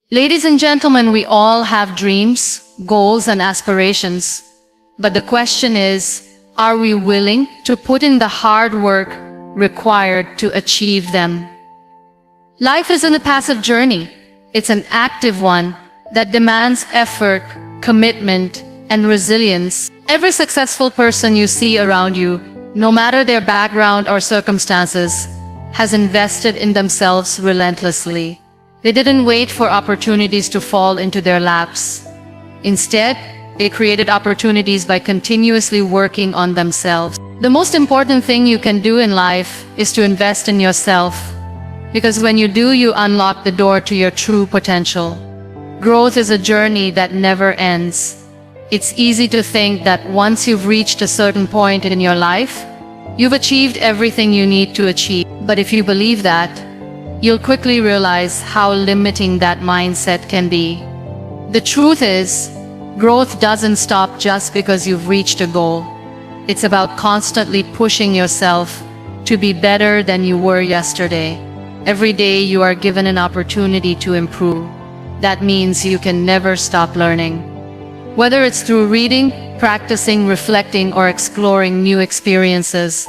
Ladies and gentlemen, we all have dreams, goals, and aspirations. But the question is, are we willing to put in the hard work required to achieve them? Life isn't a passive journey. It's an active one that demands effort, commitment, and resilience. Every successful person you see around you, no matter their background or circumstances, has invested in themselves relentlessly. They didn't wait for opportunities to fall into their laps. Instead, they created opportunities by continuously working on themselves. The most important thing you can do in life is to invest in yourself, because when you do, you unlock the door to your true potential. Growth is a journey that never ends. It's easy to think that once you've reached a certain point in your life, you've achieved everything you need to achieve. But if you believe that, you'll quickly realize how limiting that mindset can be. The truth is, growth doesn't stop just because you've reached a goal. It's about constantly pushing yourself to be better than you were yesterday. Every day you are given an opportunity to improve. That means you can never stop learning. Whether it's through reading, practicing, reflecting, or exploring new experiences,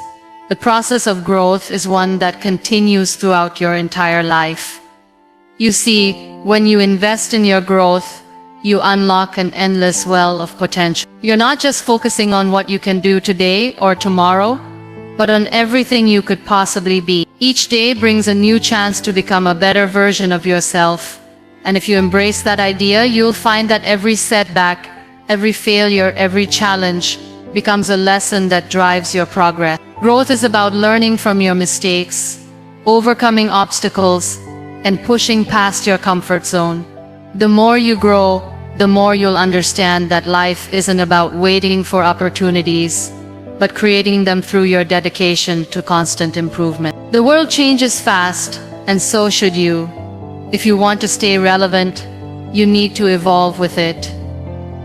the process of growth is one that continues throughout your entire life. You see, when you invest in your growth, you unlock an endless well of potential. You're not just focusing on what you can do today or tomorrow, but on everything you could possibly be. Each day brings a new chance to become a better version of yourself. And if you embrace that idea, you'll find that every setback, every failure, every challenge becomes a lesson that drives your progress. Growth is about learning from your mistakes, overcoming obstacles, and pushing past your comfort zone. The more you grow, the more you'll understand that life isn't about waiting for opportunities, but creating them through your dedication to constant improvement. The world changes fast, and so should you. If you want to stay relevant, you need to evolve with it.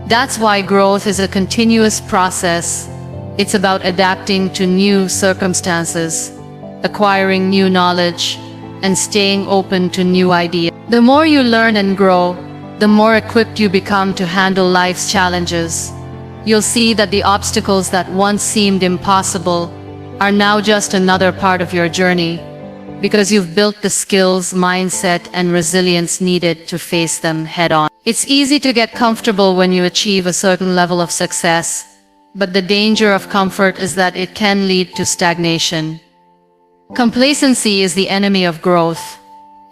That's why growth is a continuous process. It's about adapting to new circumstances, acquiring new knowledge, and staying open to new ideas. The more you learn and grow, the more equipped you become to handle life's challenges. You'll see that the obstacles that once seemed impossible are now just another part of your journey, because you've built the skills, mindset, and resilience needed to face them head-on. It's easy to get comfortable when you achieve a certain level of success, but the danger of comfort is that it can lead to stagnation. Complacency is the enemy of growth.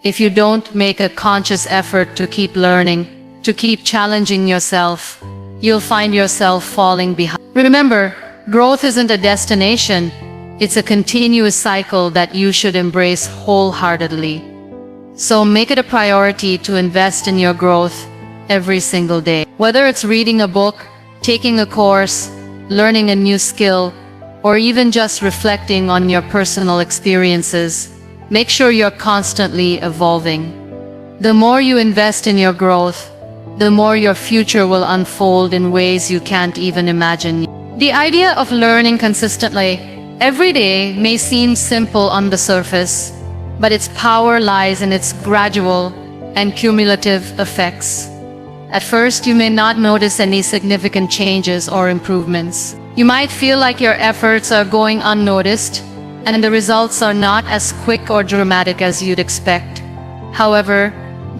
If you don't make a conscious effort to keep learning, to keep challenging yourself, you'll find yourself falling behind. Remember, growth isn't a destination. It's a continuous cycle that you should embrace wholeheartedly. So make it a priority to invest in your growth every single day. Whether it's reading a book, taking a course, learning a new skill, or even just reflecting on your personal experiences, make sure you're constantly evolving. The more you invest in your growth, the more your future will unfold in ways you can't even imagine. The idea of learning consistently every day may seem simple on the surface, but its power lies in its gradual and cumulative effects. At first, you may not notice any significant changes or improvements. You might feel like your efforts are going unnoticed, and the results are not as quick or dramatic as you'd expect. However,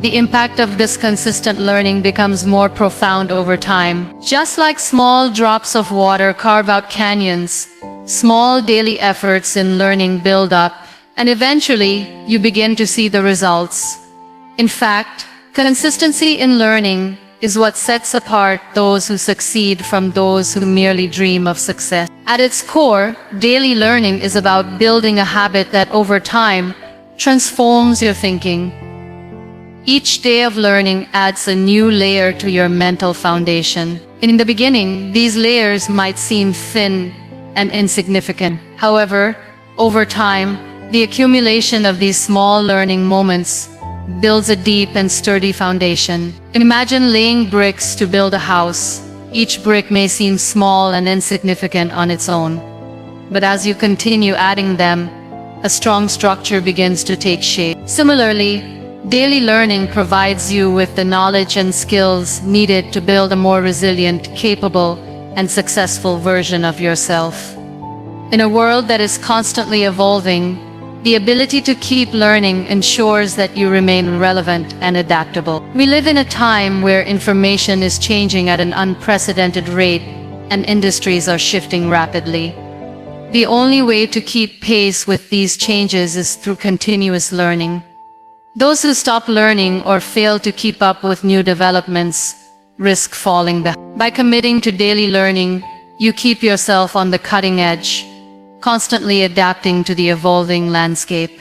the impact of this consistent learning becomes more profound over time. Just like small drops of water carve out canyons, small daily efforts in learning build up, and eventually you begin to see the results. In fact, consistency in learning is what sets apart those who succeed from those who merely dream of success. At its core, daily learning is about building a habit that over time transforms your thinking. Each day of learning adds a new layer to your mental foundation. In the beginning, these layers might seem thin and insignificant. However, over time, the accumulation of these small learning moments builds a deep and sturdy foundation. Imagine laying bricks to build a house. Each brick may seem small and insignificant on its own, but as you continue adding them, a strong structure begins to take shape. Similarly, Daily learning provides you with the knowledge and skills needed to build a more resilient, capable, and successful version of yourself. In a world that is constantly evolving, the ability to keep learning ensures that you remain relevant and adaptable. We live in a time where information is changing at an unprecedented rate and industries are shifting rapidly. The only way to keep pace with these changes is through continuous learning. Those who stop learning or fail to keep up with new developments risk falling behind. By committing to daily learning, you keep yourself on the cutting edge, constantly adapting to the evolving landscape.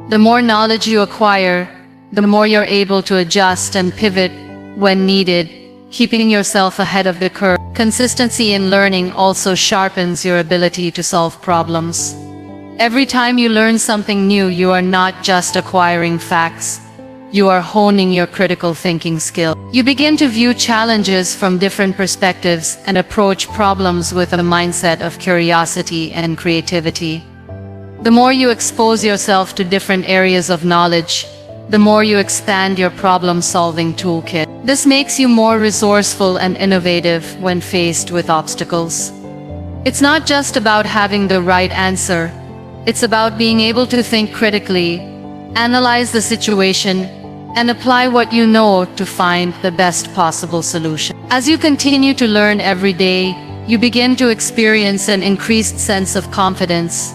The more knowledge you acquire, the more you're able to adjust and pivot when needed, keeping yourself ahead of the curve. Consistency in learning also sharpens your ability to solve problems. Every time you learn something new, you are not just acquiring facts, you are honing your critical thinking skill. You begin to view challenges from different perspectives and approach problems with a mindset of curiosity and creativity. The more you expose yourself to different areas of knowledge, the more you expand your problem-solving toolkit. This makes you more resourceful and innovative when faced with obstacles. It's not just about having the right answer, it's about being able to think critically, analyze the situation, and apply what you know to find the best possible solution. As you continue to learn every day, you begin to experience an increased sense of confidence.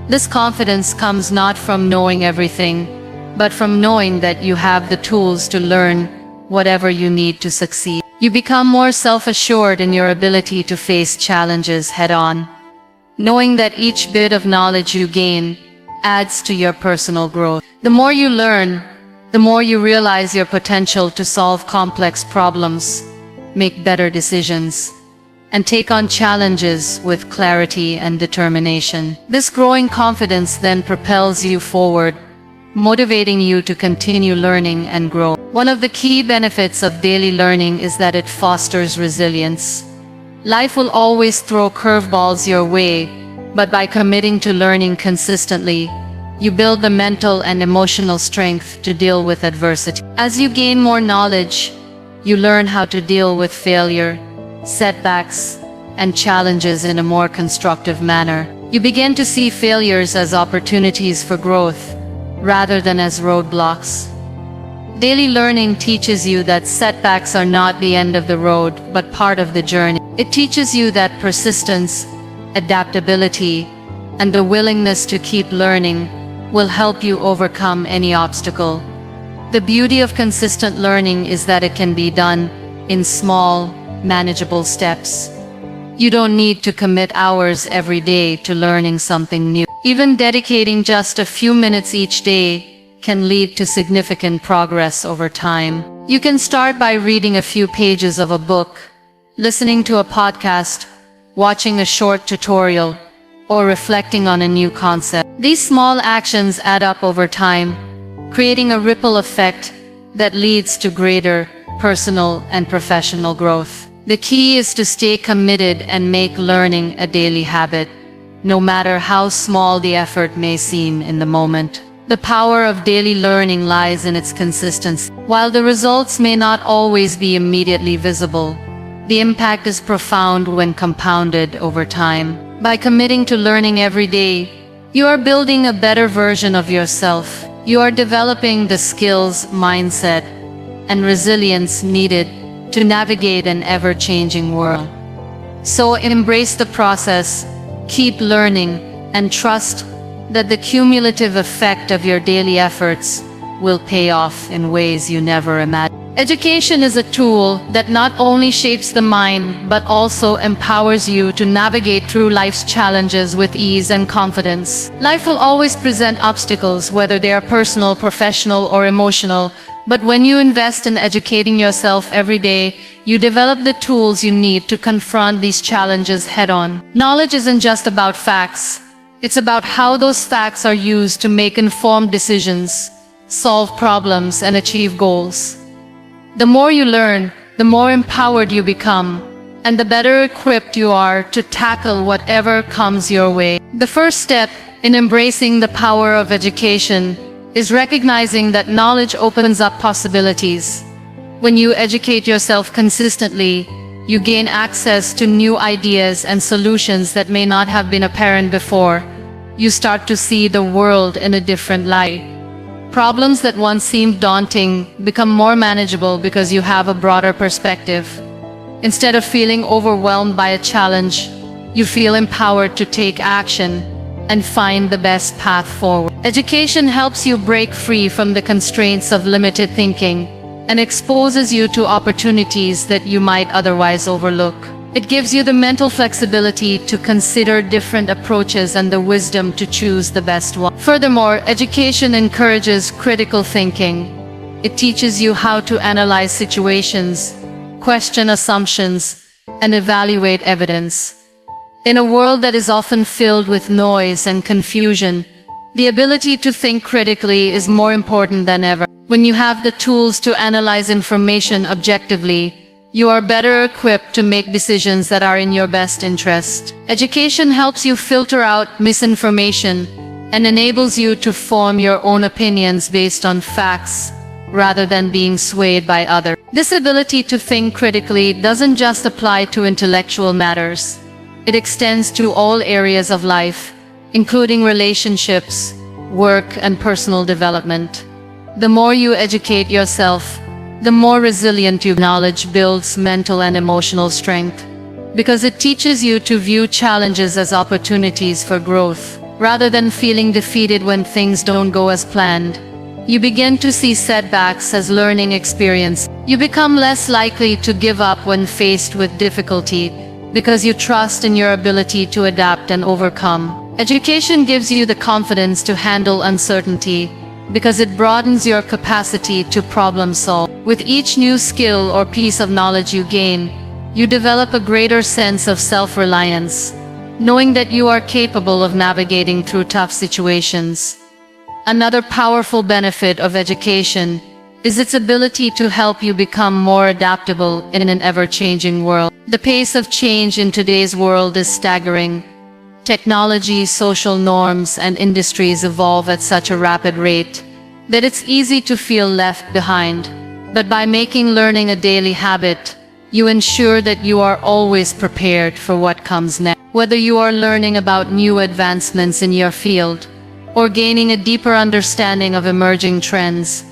This confidence comes not from knowing everything, but from knowing that you have the tools to learn whatever you need to succeed. You become more self-assured in your ability to face challenges head-on, knowing that each bit of knowledge you gain adds to your personal growth. The more you learn, the more you realize your potential to solve complex problems, make better decisions, and take on challenges with clarity and determination. This growing confidence then propels you forward, motivating you to continue learning and grow. One of the key benefits of daily learning is that it fosters resilience. Life will always throw curveballs your way, but by committing to learning consistently, you build the mental and emotional strength to deal with adversity. As you gain more knowledge, you learn how to deal with failure, setbacks, and challenges in a more constructive manner. You begin to see failures as opportunities for growth, rather than as roadblocks. Daily learning teaches you that setbacks are not the end of the road, but part of the journey. It teaches you that persistence, adaptability, and the willingness to keep learning will help you overcome any obstacle. The beauty of consistent learning is that it can be done in small, manageable steps. You don't need to commit hours every day to learning something new. Even dedicating just a few minutes each day can lead to significant progress over time. You can start by reading a few pages of a book, listening to a podcast, watching a short tutorial, or reflecting on a new concept. These small actions add up over time, creating a ripple effect that leads to greater personal and professional growth. The key is to stay committed and make learning a daily habit, no matter how small the effort may seem in the moment. The power of daily learning lies in its consistency. While the results may not always be immediately visible, the impact is profound when compounded over time. By committing to learning every day, you are building a better version of yourself. You are developing the skills, mindset, and resilience needed to navigate an ever-changing world. So embrace the process, keep learning, and trust that the cumulative effect of your daily efforts will pay off in ways you never imagined. Education is a tool that not only shapes the mind, but also empowers you to navigate through life's challenges with ease and confidence. Life will always present obstacles, whether they are personal, professional, or emotional. But when you invest in educating yourself every day, you develop the tools you need to confront these challenges head-on. Knowledge isn't just about facts. It's about how those facts are used to make informed decisions, solve problems, and achieve goals. The more you learn, the more empowered you become, and the better equipped you are to tackle whatever comes your way. The first step in embracing the power of education is recognizing that knowledge opens up possibilities. When you educate yourself consistently, you gain access to new ideas and solutions that may not have been apparent before. You start to see the world in a different light. Problems that once seemed daunting become more manageable because you have a broader perspective. Instead of feeling overwhelmed by a challenge, you feel empowered to take action and find the best path forward. Education helps you break free from the constraints of limited thinking and exposes you to opportunities that you might otherwise overlook. It gives you the mental flexibility to consider different approaches and the wisdom to choose the best one. Furthermore, education encourages critical thinking. It teaches you how to analyze situations, question assumptions, and evaluate evidence. In a world that is often filled with noise and confusion, the ability to think critically is more important than ever. When you have the tools to analyze information objectively, you are better equipped to make decisions that are in your best interest. Education helps you filter out misinformation and enables you to form your own opinions based on facts rather than being swayed by others. This ability to think critically doesn't just apply to intellectual matters. It extends to all areas of life, including relationships, work, and personal development. The more you educate yourself, the more resilient your knowledge builds mental and emotional strength, because it teaches you to view challenges as opportunities for growth, rather than feeling defeated when things don't go as planned. You begin to see setbacks as learning experience. You become less likely to give up when faced with difficulty, because you trust in your ability to adapt and overcome. Education gives you the confidence to handle uncertainty, because it broadens your capacity to problem solve. With each new skill or piece of knowledge you gain, you develop a greater sense of self-reliance, knowing that you are capable of navigating through tough situations. Another powerful benefit of education is its ability to help you become more adaptable in an ever-changing world. The pace of change in today's world is staggering. Technology, social norms, and industries evolve at such a rapid rate that it's easy to feel left behind. But by making learning a daily habit, you ensure that you are always prepared for what comes next. Whether you are learning about new advancements in your field or gaining a deeper understanding of emerging trends,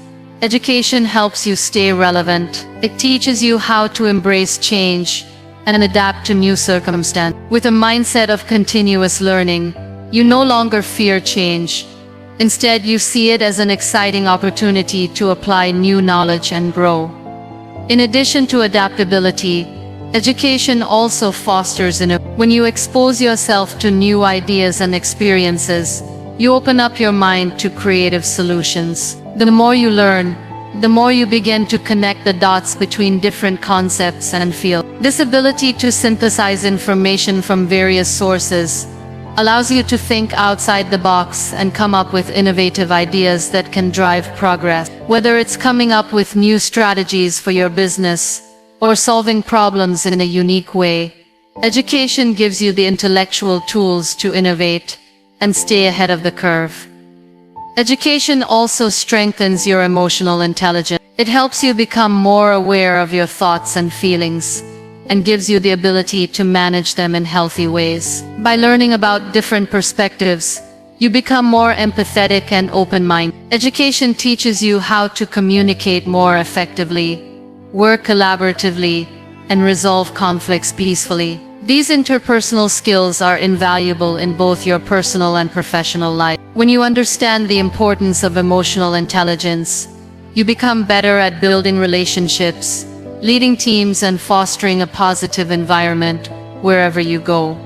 education helps you stay relevant. It teaches you how to embrace change and adapt to new circumstances. With a mindset of continuous learning, you no longer fear change. Instead, you see it as an exciting opportunity to apply new knowledge and grow. In addition to adaptability, education also fosters innovation. When you expose yourself to new ideas and experiences, you open up your mind to creative solutions. The more you learn, the more you begin to connect the dots between different concepts and fields. This ability to synthesize information from various sources allows you to think outside the box and come up with innovative ideas that can drive progress. Whether it's coming up with new strategies for your business or solving problems in a unique way, education gives you the intellectual tools to innovate and stay ahead of the curve. Education also strengthens your emotional intelligence. It helps you become more aware of your thoughts and feelings, and gives you the ability to manage them in healthy ways. By learning about different perspectives, you become more empathetic and open-minded. Education teaches you how to communicate more effectively, work collaboratively, and resolve conflicts peacefully. These interpersonal skills are invaluable in both your personal and professional life. When you understand the importance of emotional intelligence, you become better at building relationships, leading teams, and fostering a positive environment wherever you go.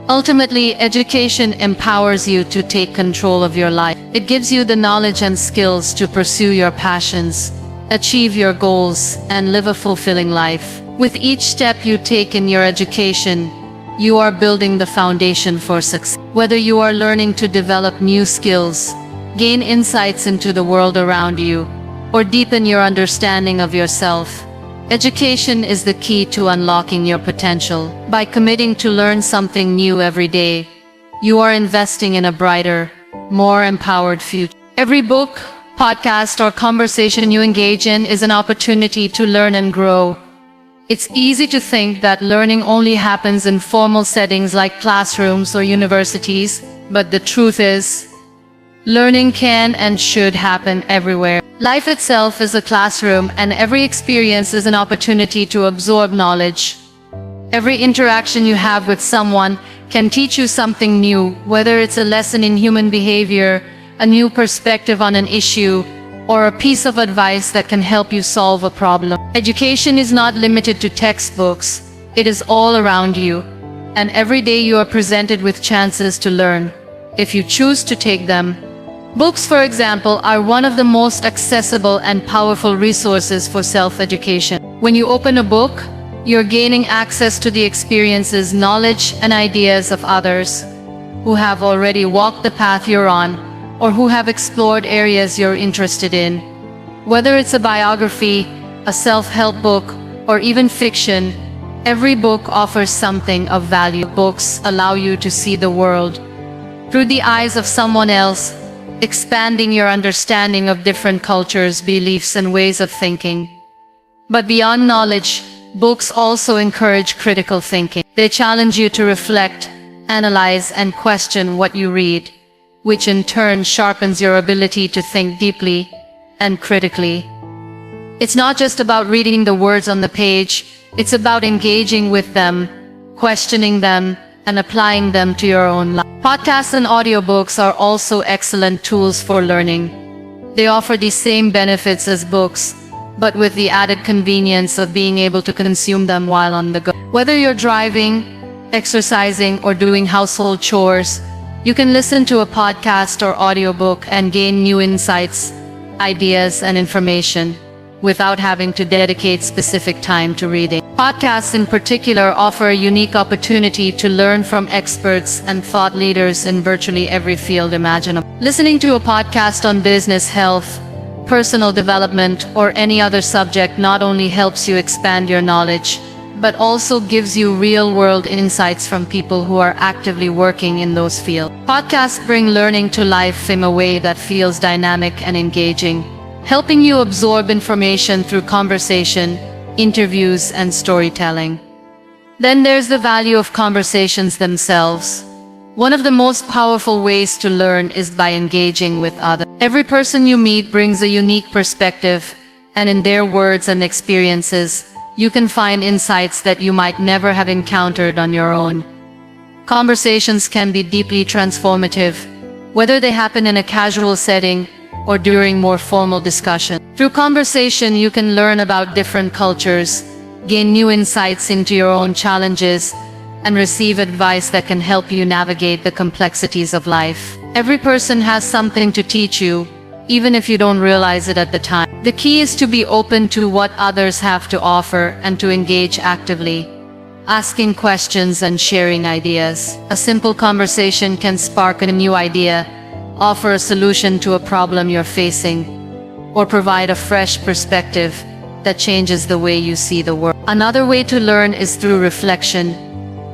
Ultimately, education empowers you to take control of your life. It gives you the knowledge and skills to pursue your passions, achieve your goals, and live a fulfilling life. With each step you take in your education, you are building the foundation for success. Whether you are learning to develop new skills, gain insights into the world around you, or deepen your understanding of yourself, education is the key to unlocking your potential. By committing to learn something new every day, you are investing in a brighter, more empowered future. Every book, podcast, or conversation you engage in is an opportunity to learn and grow. It's easy to think that learning only happens in formal settings like classrooms or universities, but the truth is, learning can and should happen everywhere. Life itself is a classroom, and every experience is an opportunity to absorb knowledge. Every interaction you have with someone can teach you something new, whether it's a lesson in human behavior, a new perspective on an issue, or a piece of advice that can help you solve a problem. Education is not limited to textbooks. It is all around you, and every day you are presented with chances to learn, if you choose to take them. Books, for example, are one of the most accessible and powerful resources for self-education. When you open a book, you're gaining access to the experiences, knowledge, and ideas of others who have already walked the path you're on, or who have explored areas you're interested in. Whether it's a biography, a self-help book, or even fiction, every book offers something of value. Books allow you to see the world through the eyes of someone else, expanding your understanding of different cultures, beliefs, and ways of thinking. But beyond knowledge, books also encourage critical thinking. They challenge you to reflect, analyze, and question what you read, which in turn sharpens your ability to think deeply and critically. It's not just about reading the words on the page, it's about engaging with them, questioning them, and applying them to your own life. Podcasts and audiobooks are also excellent tools for learning. They offer the same benefits as books, but with the added convenience of being able to consume them while on the go. Whether you're driving, exercising, or doing household chores, you can listen to a podcast or audiobook and gain new insights, ideas, and information without having to dedicate specific time to reading. Podcasts in particular offer a unique opportunity to learn from experts and thought leaders in virtually every field imaginable. Listening to a podcast on business, health, personal development, or any other subject not only helps you expand your knowledge, but also gives you real-world insights from people who are actively working in those fields. Podcasts bring learning to life in a way that feels dynamic and engaging, helping you absorb information through conversation, interviews, and storytelling. Then there's the value of conversations themselves. One of the most powerful ways to learn is by engaging with others. Every person you meet brings a unique perspective, and in their words and experiences, you can find insights that you might never have encountered on your own. Conversations can be deeply transformative, whether they happen in a casual setting or during more formal discussion. Through conversation, you can learn about different cultures, gain new insights into your own challenges, and receive advice that can help you navigate the complexities of life. Every person has something to teach you, even if you don't realize it at the time. The key is to be open to what others have to offer and to engage actively, asking questions and sharing ideas. A simple conversation can spark a new idea, offer a solution to a problem you're facing, or provide a fresh perspective that changes the way you see the world. Another way to learn is through reflection.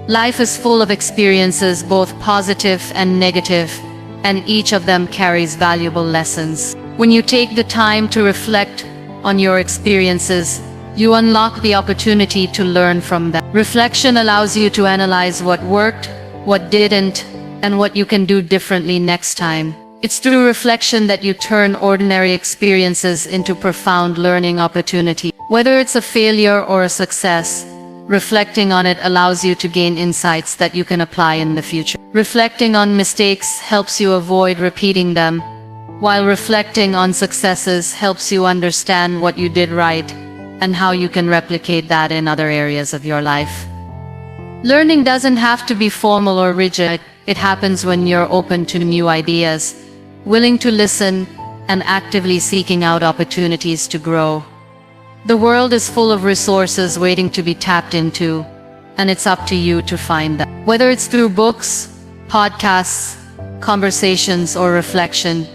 Life is full of experiences, both positive and negative, and each of them carries valuable lessons. When you take the time to reflect on your experiences, you unlock the opportunity to learn from them. Reflection allows you to analyze what worked, what didn't, and what you can do differently next time. It's through reflection that you turn ordinary experiences into profound learning opportunities. Whether it's a failure or a success, reflecting on it allows you to gain insights that you can apply in the future. Reflecting on mistakes helps you avoid repeating them, while reflecting on successes helps you understand what you did right and how you can replicate that in other areas of your life. Learning doesn't have to be formal or rigid. It happens when you're open to new ideas, willing to listen, and actively seeking out opportunities to grow. The world is full of resources waiting to be tapped into, and it's up to you to find them. Whether it's through books, podcasts, conversations, or reflection,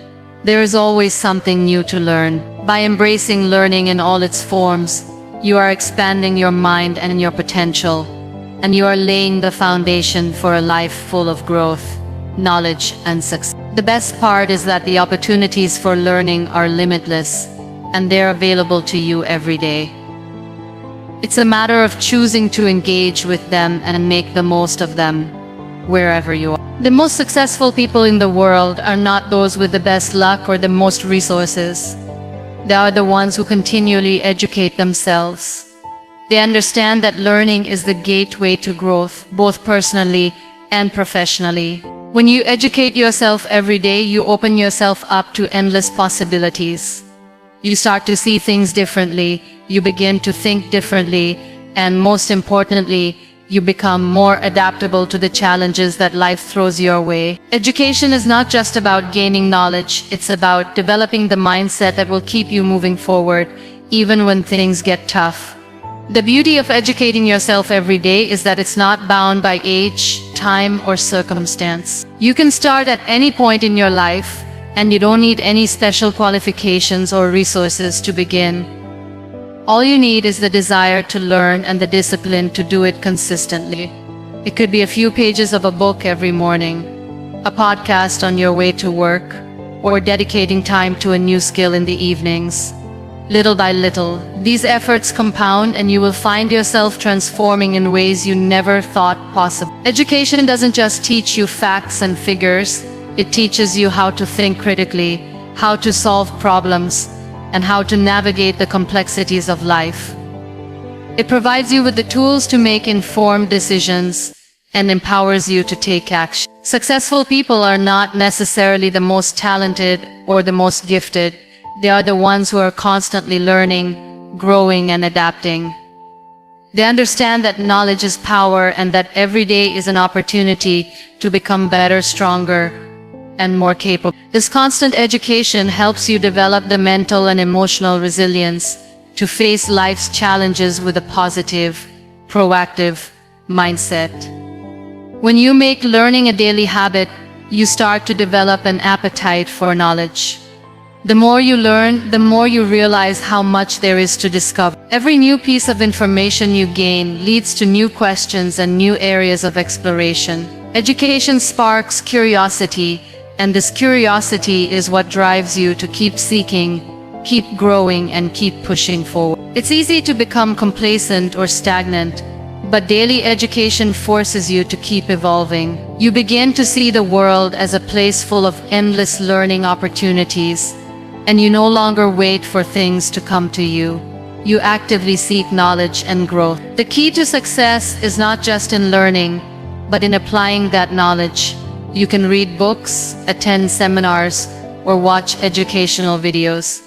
there is always something new to learn. By embracing learning in all its forms, you are expanding your mind and your potential, and you are laying the foundation for a life full of growth, knowledge, and success. The best part is that the opportunities for learning are limitless, and they're available to you every day. It's a matter of choosing to engage with them and make the most of them, wherever you are. The most successful people in the world are not those with the best luck or the most resources. They are the ones who continually educate themselves. They understand that learning is the gateway to growth, both personally and professionally. When you educate yourself every day, you open yourself up to endless possibilities. You start to see things differently, you begin to think differently, and most importantly, you become more adaptable to the challenges that life throws your way. Education is not just about gaining knowledge, it's about developing the mindset that will keep you moving forward, even when things get tough. The beauty of educating yourself every day is that it's not bound by age, time, or circumstance. You can start at any point in your life, and you don't need any special qualifications or resources to begin. All you need is the desire to learn and the discipline to do it consistently. It could be a few pages of a book every morning, a podcast on your way to work, or dedicating time to a new skill in the evenings. Little by little, these efforts compound and you will find yourself transforming in ways you never thought possible. Education doesn't just teach you facts and figures, it teaches you how to think critically, how to solve problems, and how to navigate the complexities of life. It provides you with the tools to make informed decisions and empowers you to take action. Successful people are not necessarily the most talented or the most gifted. They are the ones who are constantly learning, growing, and adapting. They understand that knowledge is power and that every day is an opportunity to become better, stronger, and more capable. This constant education helps you develop the mental and emotional resilience to face life's challenges with a positive, proactive mindset. When you make learning a daily habit, you start to develop an appetite for knowledge. The more you learn, the more you realize how much there is to discover. Every new piece of information you gain leads to new questions and new areas of exploration. Education sparks curiosity, and this curiosity is what drives you to keep seeking, keep growing, and keep pushing forward. It's easy to become complacent or stagnant, but daily education forces you to keep evolving. You begin to see the world as a place full of endless learning opportunities, and you no longer wait for things to come to you. You actively seek knowledge and growth. The key to success is not just in learning, but in applying that knowledge. You can read books, attend seminars, or watch educational videos.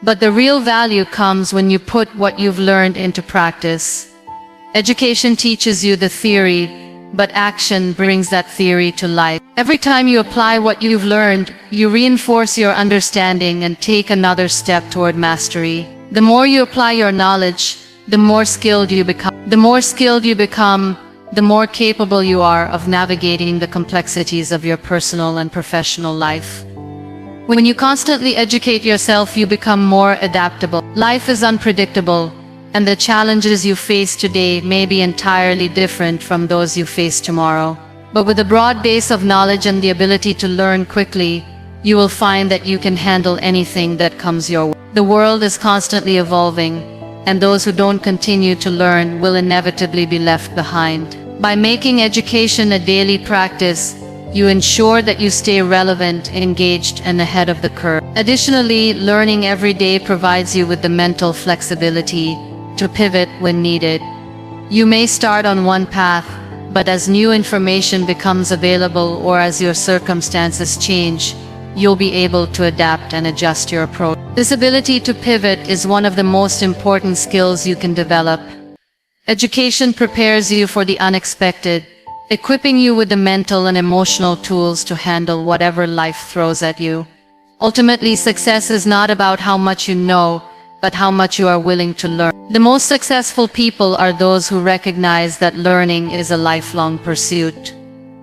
But the real value comes when you put what you've learned into practice. Education teaches you the theory, but action brings that theory to life. Every time you apply what you've learned, you reinforce your understanding and take another step toward mastery. The more you apply your knowledge, the more skilled you become. The more skilled you become, the more capable you are of navigating the complexities of your personal and professional life. When you constantly educate yourself, you become more adaptable. Life is unpredictable, and the challenges you face today may be entirely different from those you face tomorrow. But with a broad base of knowledge and the ability to learn quickly, you will find that you can handle anything that comes your way. The world is constantly evolving, and those who don't continue to learn will inevitably be left behind. By making education a daily practice, you ensure that you stay relevant, engaged, and ahead of the curve. Additionally, learning every day provides you with the mental flexibility to pivot when needed. You may start on one path, but as new information becomes available or as your circumstances change, you'll be able to adapt and adjust your approach. This ability to pivot is one of the most important skills you can develop. Education prepares you for the unexpected, equipping you with the mental and emotional tools to handle whatever life throws at you. Ultimately, success is not about how much you know, but how much you are willing to learn. The most successful people are those who recognize that learning is a lifelong pursuit.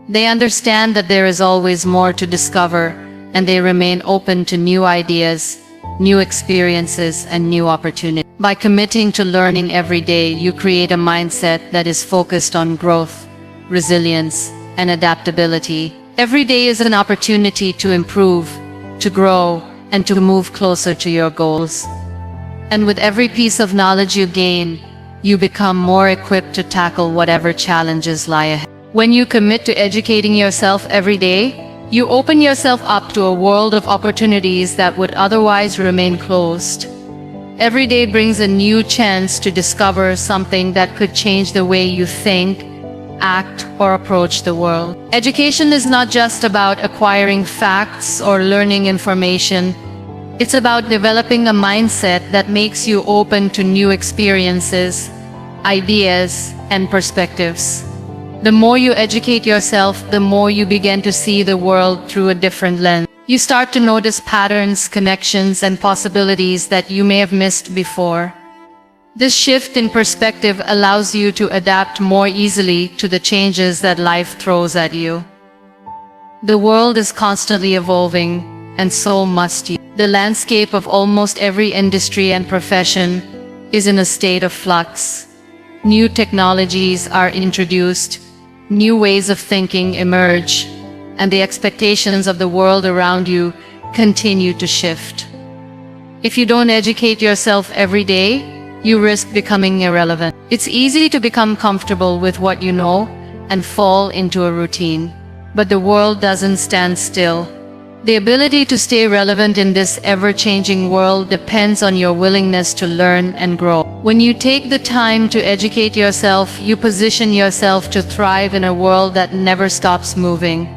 They understand that there is always more to discover, and they remain open to new ideas, new experiences, and new opportunities. By committing to learning every day, you create a mindset that is focused on growth, resilience, and adaptability. Every day is an opportunity to improve, to grow, and to move closer to your goals. And with every piece of knowledge you gain, you become more equipped to tackle whatever challenges lie ahead. When you commit to educating yourself every day, you open yourself up to a world of opportunities that would otherwise remain closed. Every day brings a new chance to discover something that could change the way you think, act, or approach the world. Education is not just about acquiring facts or learning information. It's about developing a mindset that makes you open to new experiences, ideas, and perspectives. The more you educate yourself, the more you begin to see the world through a different lens. You start to notice patterns, connections, and possibilities that you may have missed before. This shift in perspective allows you to adapt more easily to the changes that life throws at you. The world is constantly evolving, and so must you. The landscape of almost every industry and profession is in a state of flux. New technologies are introduced, new ways of thinking emerge, and the expectations of the world around you continue to shift. If you don't educate yourself every day, you risk becoming irrelevant. It's easy to become comfortable with what you know and fall into a routine. But the world doesn't stand still. The ability to stay relevant in this ever-changing world depends on your willingness to learn and grow. When you take the time to educate yourself, you position yourself to thrive in a world that never stops moving.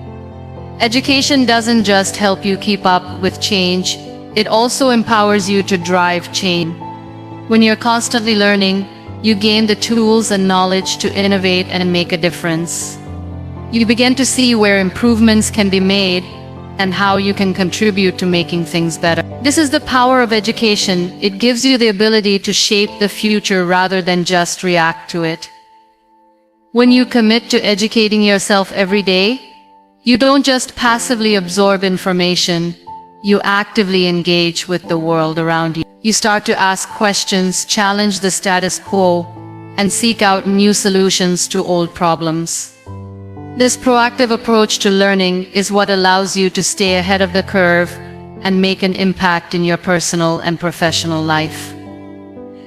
Education doesn't just help you keep up with change, it also empowers you to drive change. When you're constantly learning, you gain the tools and knowledge to innovate and make a difference. You begin to see where improvements can be made and how you can contribute to making things better. This is the power of education. It gives you the ability to shape the future rather than just react to it. When you commit to educating yourself every day, you don't just passively absorb information, you actively engage with the world around you. You start to ask questions, challenge the status quo, and seek out new solutions to old problems. This proactive approach to learning is what allows you to stay ahead of the curve and make an impact in your personal and professional life.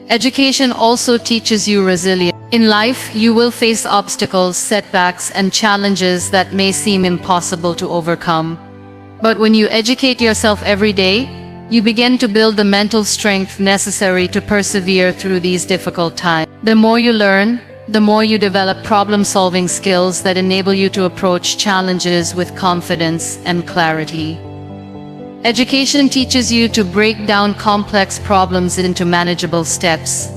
Education also teaches you resilience. In life, you will face obstacles, setbacks, and challenges that may seem impossible to overcome. But when you educate yourself every day, you begin to build the mental strength necessary to persevere through these difficult times. The more you learn, the more you develop problem-solving skills that enable you to approach challenges with confidence and clarity. Education teaches you to break down complex problems into manageable steps,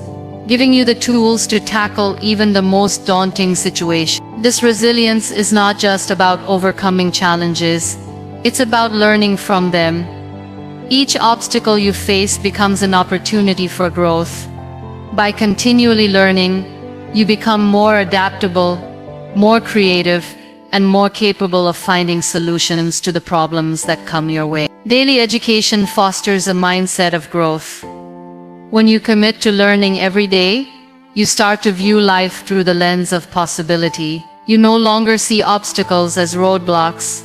giving you the tools to tackle even the most daunting situations. This resilience is not just about overcoming challenges, it's about learning from them. Each obstacle you face becomes an opportunity for growth. By continually learning, you become more adaptable, more creative, and more capable of finding solutions to the problems that come your way. Daily education fosters a mindset of growth. When you commit to learning every day, you start to view life through the lens of possibility. You no longer see obstacles as roadblocks.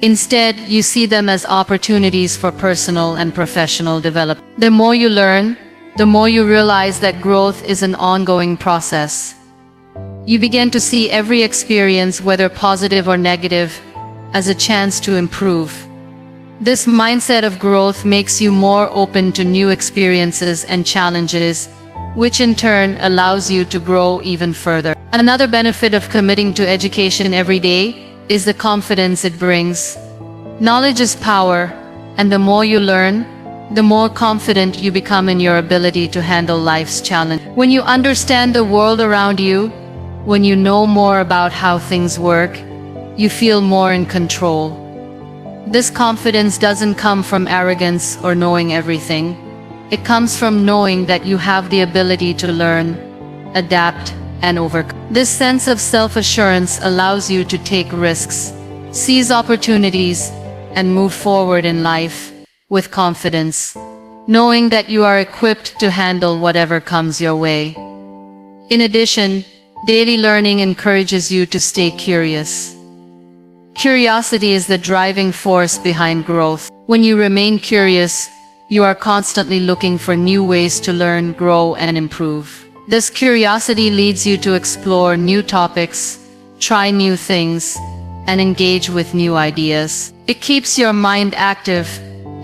Instead, you see them as opportunities for personal and professional development. The more you learn, the more you realize that growth is an ongoing process. You begin to see every experience, whether positive or negative, as a chance to improve. This mindset of growth makes you more open to new experiences and challenges, which in turn allows you to grow even further. Another benefit of committing to education every day is the confidence it brings. Knowledge is power, and the more you learn, the more confident you become in your ability to handle life's challenges. When you understand the world around you, when you know more about how things work, you feel more in control. This confidence doesn't come from arrogance or knowing everything. It comes from knowing that you have the ability to learn, adapt, and overcome. This sense of self-assurance allows you to take risks, seize opportunities, and move forward in life with confidence, knowing that you are equipped to handle whatever comes your way. In addition, daily learning encourages you to stay curious. Curiosity is the driving force behind growth. When you remain curious, you are constantly looking for new ways to learn, grow, and improve. This curiosity leads you to explore new topics, try new things, and engage with new ideas. It keeps your mind active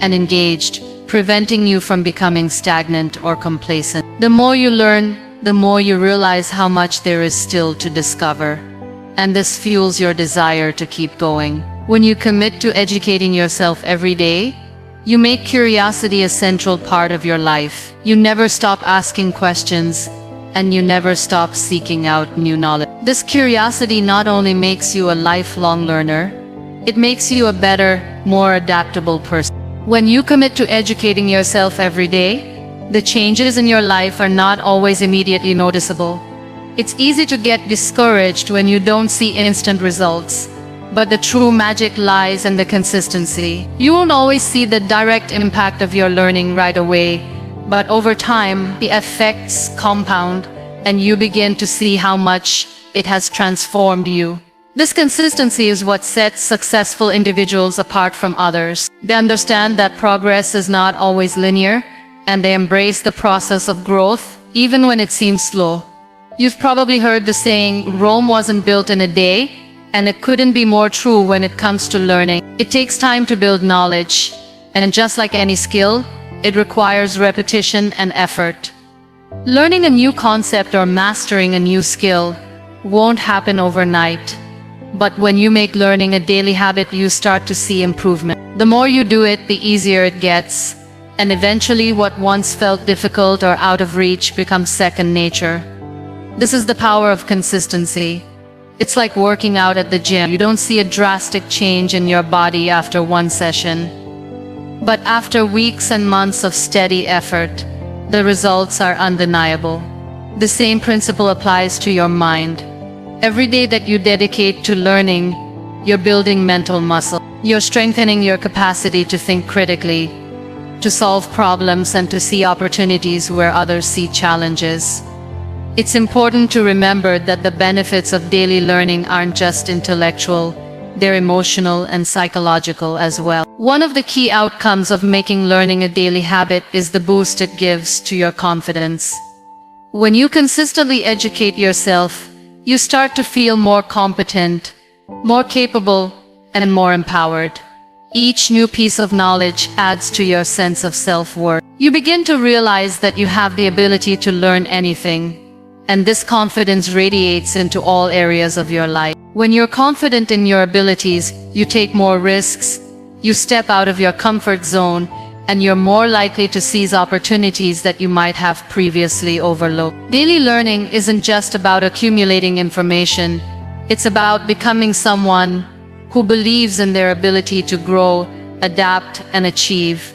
and engaged, preventing you from becoming stagnant or complacent. The more you learn, the more you realize how much there is still to discover. And this fuels your desire to keep going. When you commit to educating yourself every day, you make curiosity a central part of your life. You never stop asking questions, and you never stop seeking out new knowledge. This curiosity not only makes you a lifelong learner, it makes you a better, more adaptable person. When you commit to educating yourself every day, the changes in your life are not always immediately noticeable. It's easy to get discouraged when you don't see instant results, but the true magic lies in the consistency. You won't always see the direct impact of your learning right away, but over time, the effects compound, and you begin to see how much it has transformed you. This consistency is what sets successful individuals apart from others. They understand that progress is not always linear, and they embrace the process of growth, even when it seems slow. You've probably heard the saying, Rome wasn't built in a day, and it couldn't be more true when it comes to learning. It takes time to build knowledge, and just like any skill, it requires repetition and effort. Learning a new concept or mastering a new skill won't happen overnight. But when you make learning a daily habit, you start to see improvement. The more you do it, the easier it gets. And eventually what once felt difficult or out of reach becomes second nature. This is the power of consistency. It's like working out at the gym. You don't see a drastic change in your body after one session. But after weeks and months of steady effort, the results are undeniable. The same principle applies to your mind. Every day that you dedicate to learning, you're building mental muscle. You're strengthening your capacity to think critically, to solve problems, and to see opportunities where others see challenges. It's important to remember that the benefits of daily learning aren't just intellectual, they're emotional and psychological as well. One of the key outcomes of making learning a daily habit is the boost it gives to your confidence. When you consistently educate yourself, you start to feel more competent, more capable, and more empowered. Each new piece of knowledge adds to your sense of self-worth. You begin to realize that you have the ability to learn anything, and this confidence radiates into all areas of your life. When you're confident in your abilities, you take more risks, you step out of your comfort zone, and you're more likely to seize opportunities that you might have previously overlooked. Daily learning isn't just about accumulating information, it's about becoming someone who believes in their ability to grow, adapt, and achieve.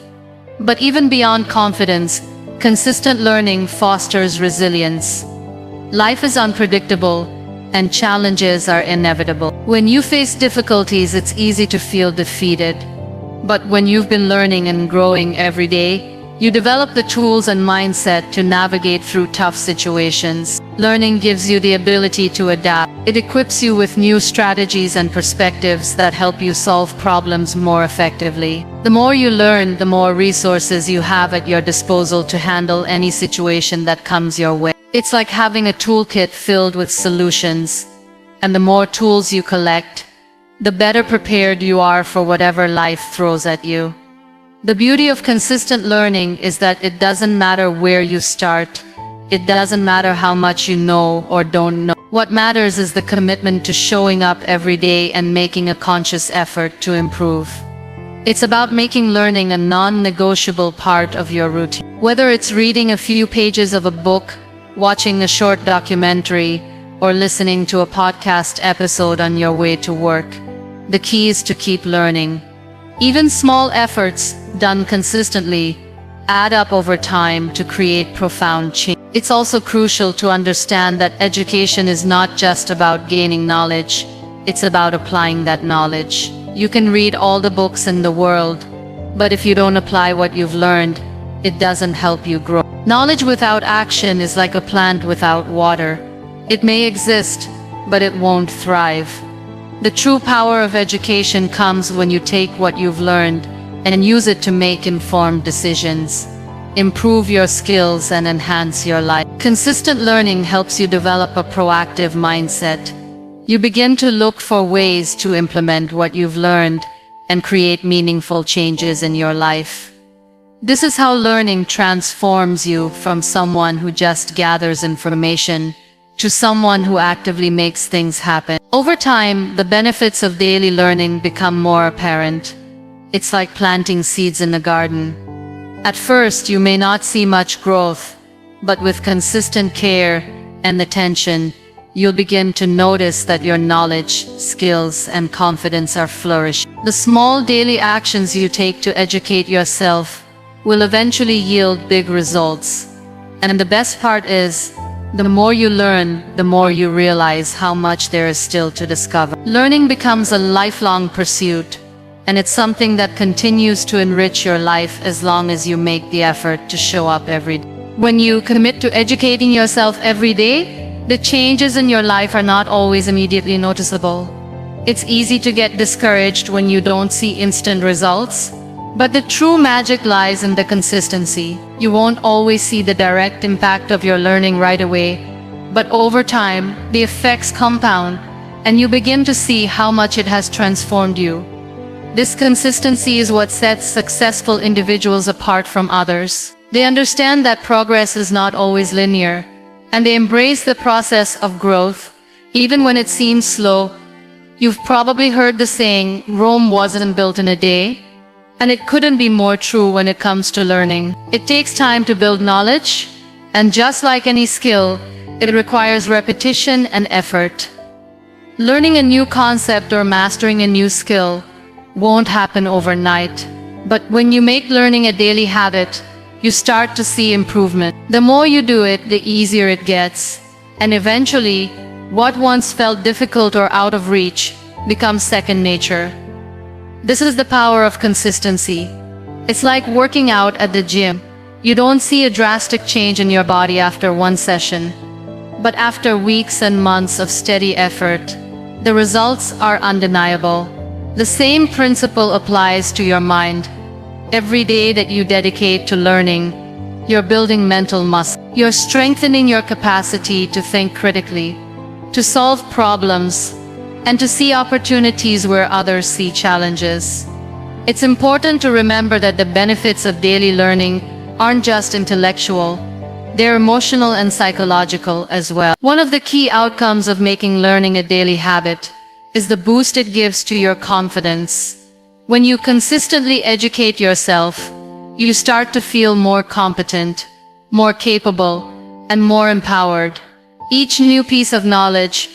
But even beyond confidence, consistent learning fosters resilience. Life is unpredictable, and challenges are inevitable. When you face difficulties, it's easy to feel defeated. But when you've been learning and growing every day, you develop the tools and mindset to navigate through tough situations. Learning gives you the ability to adapt. It equips you with new strategies and perspectives that help you solve problems more effectively. The more you learn, the more resources you have at your disposal to handle any situation that comes your way. It's like having a toolkit filled with solutions, and the more tools you collect, the better prepared you are for whatever life throws at you. The beauty of consistent learning is that it doesn't matter where you start. It doesn't matter how much you know or don't know. What matters is the commitment to showing up every day and making a conscious effort to improve. It's about making learning a non-negotiable part of your routine. Whether it's reading a few pages of a book, watching a short documentary, or listening to a podcast episode on your way to work, the key is to keep learning. Even small efforts, done consistently, add up over time to create profound change. It's also crucial to understand that education is not just about gaining knowledge, it's about applying that knowledge. You can read all the books in the world, but if you don't apply what you've learned, it doesn't help you grow. Knowledge without action is like a plant without water. It may exist, but it won't thrive. The true power of education comes when you take what you've learned and use it to make informed decisions, improve your skills, and enhance your life. Consistent learning helps you develop a proactive mindset. You begin to look for ways to implement what you've learned and create meaningful changes in your life. This is how learning transforms you from someone who just gathers information to someone who actively makes things happen. Over time, the benefits of daily learning become more apparent. It's like planting seeds in a garden. At first, you may not see much growth, but with consistent care and attention, you'll begin to notice that your knowledge, skills, and confidence are flourishing. The small daily actions you take to educate yourself will eventually yield big results. And the best part is, the more you learn, the more you realize how much there is still to discover. Learning becomes a lifelong pursuit, and it's something that continues to enrich your life as long as you make the effort to show up every day. When you commit to educating yourself every day, the changes in your life are not always immediately noticeable. It's easy to get discouraged when you don't see instant results, but the true magic lies in the consistency. You won't always see the direct impact of your learning right away, but over time, the effects compound, and you begin to see how much it has transformed you. This consistency is what sets successful individuals apart from others. They understand that progress is not always linear, and they embrace the process of growth, even when it seems slow. You've probably heard the saying, Rome wasn't built in a day. And it couldn't be more true when it comes to learning. It takes time to build knowledge, and just like any skill, it requires repetition and effort. Learning a new concept or mastering a new skill won't happen overnight, but when you make learning a daily habit, you start to see improvement. The more you do it, the easier it gets, and eventually, what once felt difficult or out of reach becomes second nature. This is the power of consistency. It's like working out at the gym. You don't see a drastic change in your body after one session, but after weeks and months of steady effort, the results are undeniable. The same principle applies to your mind. Every day that you dedicate to learning, you're building mental muscle. You're strengthening your capacity to think critically, to solve problems, and to see opportunities where others see challenges. It's important to remember that the benefits of daily learning aren't just intellectual, they're emotional and psychological as well. One of the key outcomes of making learning a daily habit is the boost it gives to your confidence. When you consistently educate yourself, you start to feel more competent, more capable, and more empowered. Each new piece of knowledge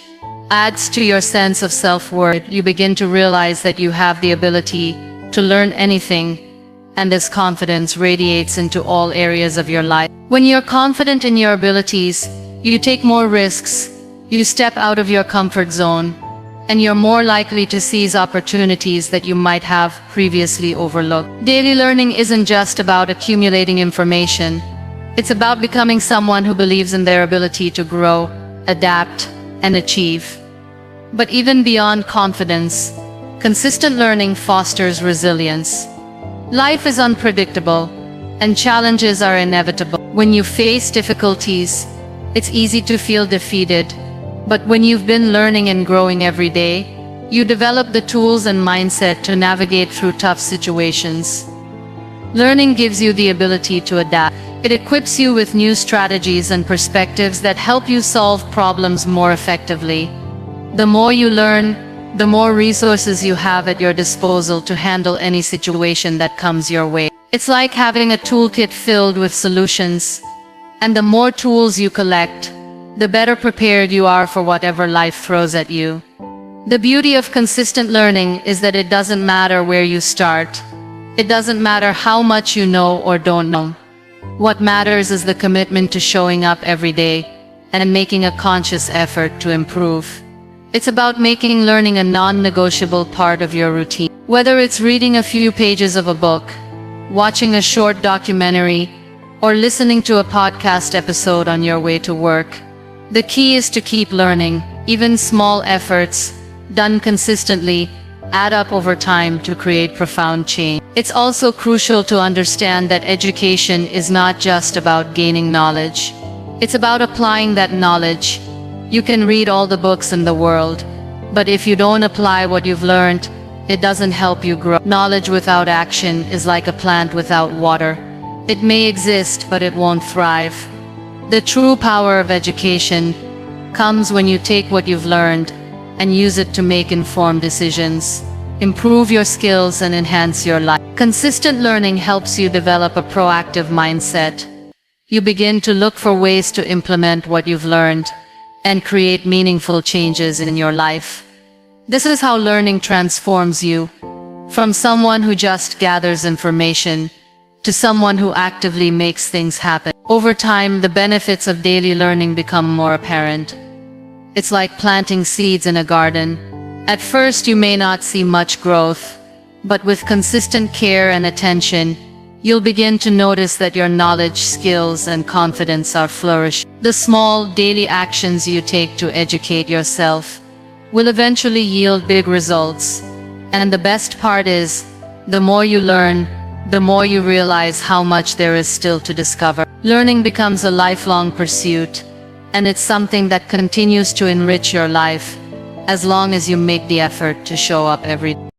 adds to your sense of self-worth. You begin to realize that you have the ability to learn anything, and this confidence radiates into all areas of your life. When you're confident in your abilities, you take more risks, you step out of your comfort zone, and you're more likely to seize opportunities that you might have previously overlooked. Daily learning isn't just about accumulating information. It's about becoming someone who believes in their ability to grow, adapt, and achieve. But even beyond confidence, consistent learning fosters resilience. Life is unpredictable, and challenges are inevitable. When you face difficulties, it's easy to feel defeated. But when you've been learning and growing every day, you develop the tools and mindset to navigate through tough situations. Learning gives you the ability to adapt. It equips you with new strategies and perspectives that help you solve problems more effectively. The more you learn, the more resources you have at your disposal to handle any situation that comes your way. It's like having a toolkit filled with solutions, and the more tools you collect, the better prepared you are for whatever life throws at you. The beauty of consistent learning is that it doesn't matter where you start. It doesn't matter how much you know or don't know. What matters is the commitment to showing up every day and making a conscious effort to improve. It's about making learning a non-negotiable part of your routine. Whether it's reading a few pages of a book, watching a short documentary, or listening to a podcast episode on your way to work, the key is to keep learning. Even small efforts, done consistently, add up over time to create profound change. It's also crucial to understand that education is not just about gaining knowledge. It's about applying that knowledge. You can read all the books in the world, but if you don't apply what you've learned, it doesn't help you grow. Knowledge without action is like a plant without water. It may exist, but it won't thrive. The true power of education comes when you take what you've learned and use it to make informed decisions, improve your skills, and enhance your life. Consistent learning helps you develop a proactive mindset. You begin to look for ways to implement what you've learned and create meaningful changes in your life. This is how learning transforms you, from someone who just gathers information to someone who actively makes things happen. Over time, the benefits of daily learning become more apparent. It's like planting seeds in a garden. At first, you may not see much growth, but with consistent care and attention, you'll begin to notice that your knowledge, skills, and confidence are flourishing. The small, daily actions you take to educate yourself will eventually yield big results. And the best part is, the more you learn, the more you realize how much there is still to discover. Learning becomes a lifelong pursuit, and it's something that continues to enrich your life as long as you make the effort to show up every day.